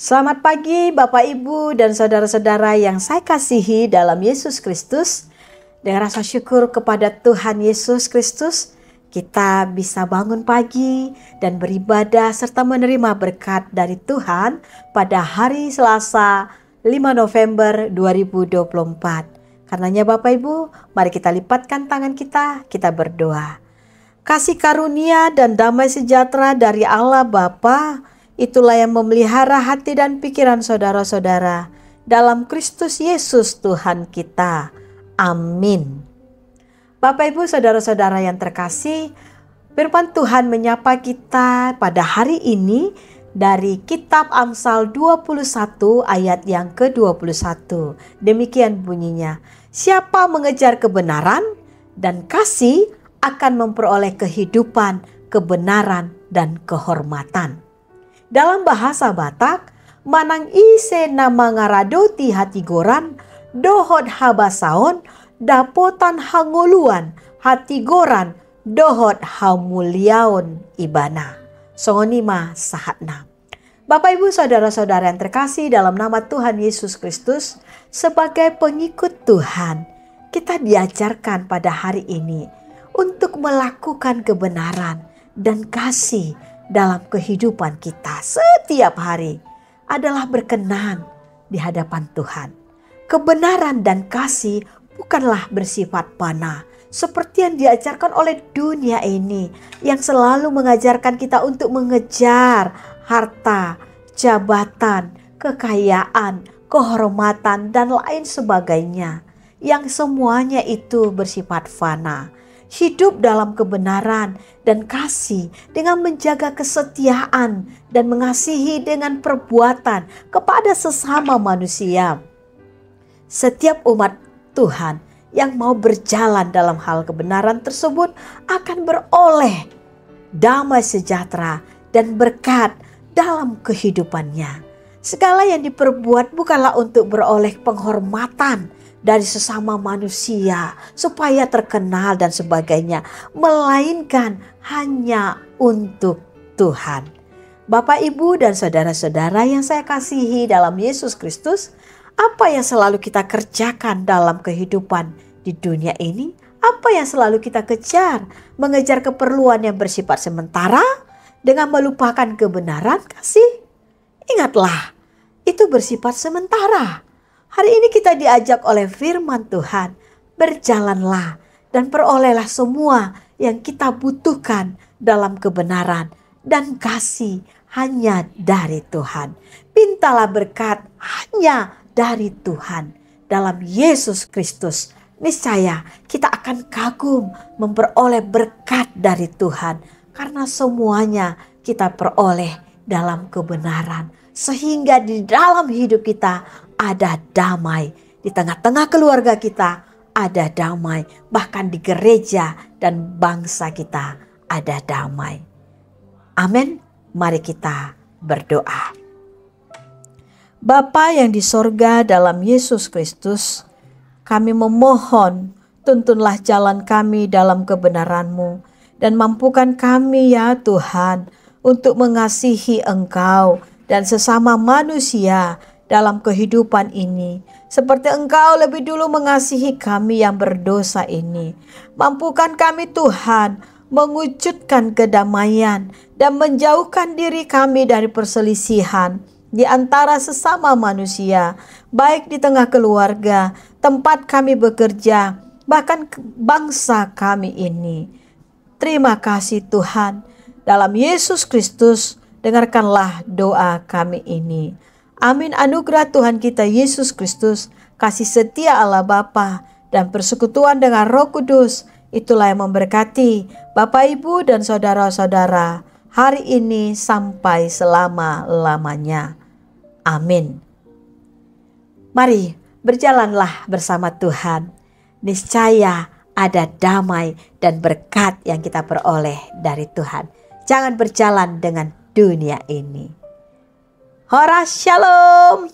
Selamat pagi Bapak Ibu dan saudara-saudara yang saya kasihi dalam Yesus Kristus. Dengan rasa syukur kepada Tuhan Yesus Kristus, kita bisa bangun pagi dan beribadah serta menerima berkat dari Tuhan pada hari Selasa 5 November 2024. Karenanya Bapak Ibu, mari kita lipatkan tangan kita berdoa. Kasih karunia dan damai sejahtera dari Allah Bapa, itulah yang memelihara hati dan pikiran saudara-saudara dalam Kristus Yesus Tuhan kita. Amin. Bapak Ibu saudara-saudara yang terkasih, firman Tuhan menyapa kita pada hari ini dari kitab Amsal 21 ayat yang ke-21. Demikian bunyinya, siapa mengejar kebenaran dan kasih akan memperoleh kehidupan, kebenaran, dan kehormatan. Dalam bahasa Batak, manang ise nama ngaradoti hati goran, dohot habasaon, dapotan hangoluan, hati goran, dohot hamuliaon ibana. Songonima sahatna. Bapak Ibu saudara-saudara yang terkasih dalam nama Tuhan Yesus Kristus, sebagai pengikut Tuhan, kita diajarkan pada hari ini untuk melakukan kebenaran dan kasih dalam kehidupan kita setiap hari adalah berkenan di hadapan Tuhan. Kebenaran dan kasih bukanlah bersifat panah seperti yang diajarkan oleh dunia ini yang selalu mengajarkan kita untuk mengejar harta, jabatan, kekayaan, kehormatan, dan lain sebagainya yang semuanya itu bersifat fana. Hidup dalam kebenaran dan kasih dengan menjaga kesetiaan dan mengasihi dengan perbuatan kepada sesama manusia. Setiap umat Tuhan yang mau berjalan dalam hal kebenaran tersebut akan beroleh damai sejahtera dan berkat dalam kehidupannya. Segala yang diperbuat bukanlah untuk beroleh penghormatan dari sesama manusia supaya terkenal dan sebagainya, melainkan hanya untuk Tuhan. Bapak, Ibu, dan saudara-saudara yang saya kasihi dalam Yesus Kristus, apa yang selalu kita kerjakan dalam kehidupan di dunia ini? Apa yang selalu kita kejar? Mengejar keperluan yang bersifat sementara dengan melupakan kebenaran kasih? Ingatlah, itu bersifat sementara. Hari ini kita diajak oleh firman Tuhan, berjalanlah dan perolehlah semua yang kita butuhkan dalam kebenaran dan kasih hanya dari Tuhan. Mintalah berkat hanya dari Tuhan dalam Yesus Kristus. Niscaya kita akan kagum memperoleh berkat dari Tuhan karena semuanya kita peroleh dalam kebenaran. Sehingga di dalam hidup kita ada damai, di tengah-tengah keluarga kita ada damai, bahkan di gereja dan bangsa kita ada damai. Amin. Mari kita berdoa. Bapa yang di sorga dalam Yesus Kristus, kami memohon tuntunlah jalan kami dalam kebenaran-Mu dan mampukan kami ya Tuhan untuk mengasihi Engkau dan sesama manusia dalam kehidupan ini, seperti Engkau lebih dulu mengasihi kami yang berdosa ini. Mampukan kami Tuhan mewujudkan kedamaian dan menjauhkan diri kami dari perselisihan di antara sesama manusia, baik di tengah keluarga, tempat kami bekerja, bahkan bangsa kami ini. Terima kasih Tuhan, dalam Yesus Kristus dengarkanlah doa kami ini. Amin. Anugerah Tuhan kita Yesus Kristus, kasih setia Allah Bapa, dan persekutuan dengan Roh Kudus, itulah yang memberkati Bapak, Ibu, dan saudara-saudara hari ini sampai selama-lamanya. Amin. Mari berjalanlah bersama Tuhan. Niscaya ada damai dan berkat yang kita peroleh dari Tuhan. Jangan berjalan dengan dunia ini. Hora Shalom.